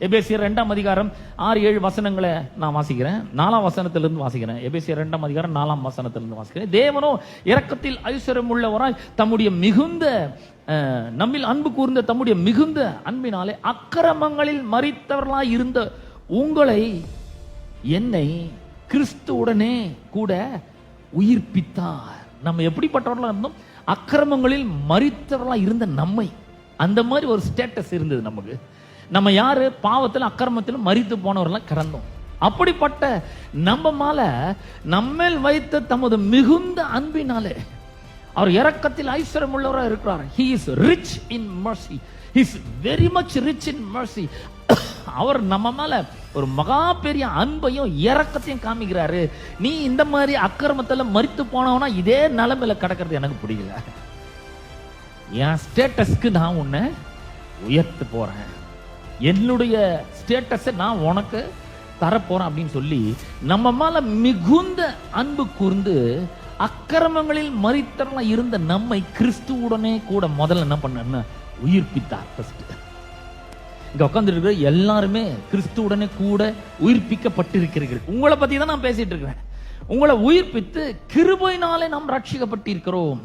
எபேசியர் 2ஆம் அதிகாரம் 6-7 வசனங்களை நான் வாசிக்கிறேன். 4ஆம் வசனத்திலிருந்து வாசிக்கிறேன். எபேசியர் 2ஆம் அதிகாரம் 4ஆம் வசனத்திலிருந்து வாசிக்கிறேன். தேவனோ இரக்கத்தில் ஐஸ்வர்யம் உள்ளவராய் தம்முடைய மிகுந்த நம்மில் அன்பு கூர்ந்த தம்முடைய மிகுந்த அன்பினாலே அக்கிரமங்களில் மரித்தவர்களாய் இருந்த உங்களை என்னை கிறிஸ்துவுடனே கூட உயிர்ப்பித்தார். நம்ம எப்படிப்பட்டவர்களா இருந்தோம்? அக்கிரமங்களில் மரித்தவர்களாய் இருந்த நம்மை. அந்த மாதிரி ஒரு ஸ்டேட்டஸ் இருந்தது நமக்கு. நம்ம யாரு? பாவத்தில் அக்கிரமத்தில் மரித்து போனவர்களாம் கிடந்தோம். அப்படிப்பட்ட நம்மேல் வைத்த தமது மிகுந்த அன்பினாலே அவர் இரக்கத்தில் ஐஸ்வர்யம் உள்ளவராக இருக்கிறார். He is rich in mercy. He is very much rich in mercy. அவர் நம்ம மேல ஒரு மகா பெரிய அன்பையும் இரக்கத்தையும் காமிக்கிறாரு. நீ இந்த மாதிரி அக்கிரமத்துல மரித்து போனவனா இதே நிலைமையில கிடக்கிறது எனக்கு பிடிக்கல. என் ஸ்டேட்டஸ்க்கு நான் உன்னை உயர்த்த போறேன். என்னுடைய ஸ்டேட்டஸை நான் உனக்கு தரப்போறேன் அப்படின்னு சொல்லி நம்ம மேல மிகுந்த அன்பு கூர்ந்து அக்கிரமங்களில் மரித்தவர்களா இருந்த நம்மை கிறிஸ்துவுடனே கூட முதல்ல என்ன பண்ண உயிர்ப்பித்தார். இங்க உட்கார்ந்து இருக்கிற எல்லாருமே கிறிஸ்துவுடனே கூட உயிர்ப்பிக்கப்பட்டிருக்கிறீர்கள். உங்களை பத்தி தான் நான் பேசிட்டு இருக்கிறேன். உங்களை உயிர்ப்பித்து கிருபையினாலே நாம் ரட்சிக்கப்பட்டிருக்கிறோம்.